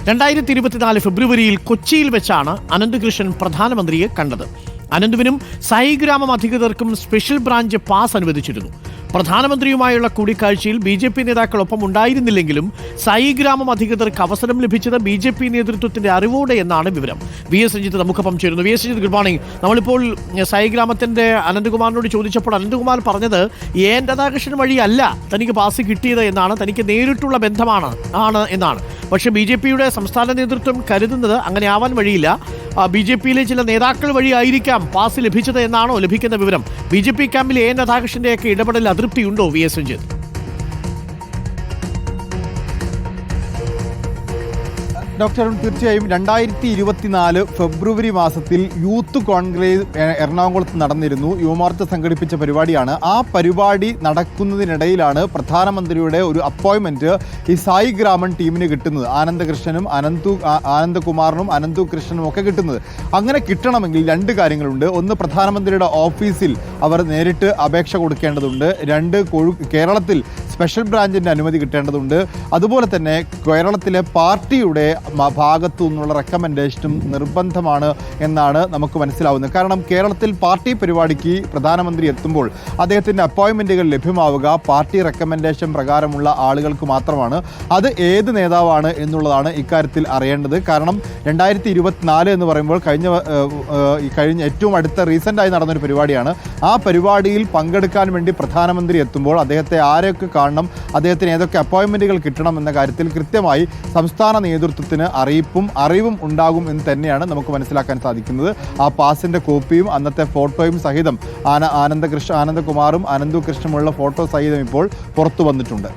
2024 ഫെബ്രുവരിയിൽ കൊച്ചിയിൽ വെച്ചാണ് അനന്തകൃഷ്ണൻ പ്രധാനമന്ത്രിയെ കണ്ടത്. അനന്തുവിനും സായിഗ്രാമം അധികൃതർക്കും സ്പെഷ്യൽ ബ്രാഞ്ച് പാസ് അനുവദിച്ചിരുന്നു. പ്രധാനമന്ത്രിയുമായുള്ള കൂടിക്കാഴ്ചയിൽ BJP നേതാക്കളൊപ്പം ഉണ്ടായിരുന്നില്ലെങ്കിലും സായിഗ്രാമം അധികൃതർക്ക് അവസരം ലഭിച്ചത് BJP നേതൃത്വത്തിന്റെ അറിവോടെ എന്നാണ് വിവരം. VS രഞ്ജിത്ത് നമുക്കൊപ്പം ചേരുന്നു. VS Ranjith, good morning. നമ്മളിപ്പോൾ സായിഗ്രാമത്തിന്റെ അനന്തകുമാറിനോട് ചോദിച്ചപ്പോൾ അനന്തകുമാർ പറഞ്ഞത് രാധാകൃഷ്ണൻ വഴിയല്ല തനിക്ക് പാസ് കിട്ടിയത് എന്നാണ്, തനിക്ക് നേരിട്ടുള്ള ബന്ധമാണ് എന്നാണ്. പക്ഷേ BJPയുടെ സംസ്ഥാന നേതൃത്വം കരുതുന്നത് അങ്ങനെ ആവാൻ വഴിയില്ല, BJPയിലെ ചില നേതാക്കൾ വഴിയായിരിക്കാം പാസ് ലഭിച്ചത് എന്നാണോ ലഭിക്കുന്ന വിവരം? BJP ക്യാമ്പിൽ രാധാകൃഷ്ണന്റെയൊക്കെ ഇടപെടൽ അതൃപ്തിയുണ്ടോ VS രഞ്ജിത്ത്? ഡോക്ടർ തീർച്ചയായും 2024 ഫെബ്രുവരി മാസത്തിൽ യൂത്ത് കോൺഗ്രസ് എറണാകുളത്ത് നടന്നിരുന്നു. യുവമോർച്ച സംഘടിപ്പിച്ച പരിപാടിയാണ്. ആ പരിപാടി നടക്കുന്നതിനിടയിലാണ് പ്രധാനമന്ത്രിയുടെ ഒരു അപ്പോയിൻമെന്റ് ഈ സായിഗ്രാമൻ ടീമിന് കിട്ടുന്നത്. ആനന്ദകൃഷ്ണനും ആനന്ദകുമാറിനും അനന്തു കൃഷ്ണനും ഒക്കെ കിട്ടുന്നത്. അങ്ങനെ കിട്ടണമെങ്കിൽ രണ്ട് കാര്യങ്ങളുണ്ട്. ഒന്ന്, പ്രധാനമന്ത്രിയുടെ ഓഫീസിൽ അവർ നേരിട്ട് അപേക്ഷ കൊടുക്കേണ്ടതുണ്ട്. രണ്ട്, കേരളത്തിൽ സ്പെഷ്യൽ ബ്രാഞ്ചിൻ്റെ അനുമതി കിട്ടേണ്ടതുണ്ട്. അതുപോലെ തന്നെ കേരളത്തിലെ പാർട്ടിയുടെ ഭാഗത്തു നിന്നുള്ള റെക്കമെൻഡേഷനും നിർബന്ധമാണ് എന്നാണ് നമുക്ക് മനസ്സിലാവുന്നത്. കാരണം കേരളത്തിൽ പാർട്ടി പരിപാടിക്ക് പ്രധാനമന്ത്രി എത്തുമ്പോൾ അദ്ദേഹത്തിൻ്റെ അപ്പോയിൻമെൻറ്റുകൾ ലഭ്യമാവുക പാർട്ടി റെക്കമെൻഡേഷൻ പ്രകാരമുള്ള ആളുകൾക്ക് മാത്രമാണ്. അത് ഏത് നേതാവാണ് എന്നുള്ളതാണ് ഇക്കാര്യത്തിൽ അറിയേണ്ടത്. കാരണം 2024 എന്ന് പറയുമ്പോൾ കഴിഞ്ഞ ഏറ്റവും അടുത്ത റീസെൻ്റായി നടന്നൊരു പരിപാടിയാണ്. ആ പരിപാടിയിൽ പങ്കെടുക്കാൻ വേണ്ടി പ്രധാനമന്ത്രി എത്തുമ്പോൾ അദ്ദേഹത്തെ ആരൊക്കെ കാണണം, അദ്ദേഹത്തിന് ഏതൊക്കെ അപ്പോയിൻമെൻറ്റുകൾ കിട്ടണം എന്ന കാര്യത്തിൽ കൃത്യമായി സംസ്ഥാന നേതൃത്വത്തിന് അറിവും ഉണ്ടാകും എന്ന് തന്നെയാണ് നമുക്ക് മനസ്സിലാക്കാൻ സാധിക്കുന്നത്. ആ പാസിൻ്റെ കോപ്പിയും അന്നത്തെ ഫോട്ടോയും സഹിതം ആനന്ദകുമാറും അനന്തു കൃഷ്ണനുമുള്ള ഫോട്ടോ സഹിതം ഇപ്പോൾ പുറത്തു വന്നിട്ടുണ്ട്.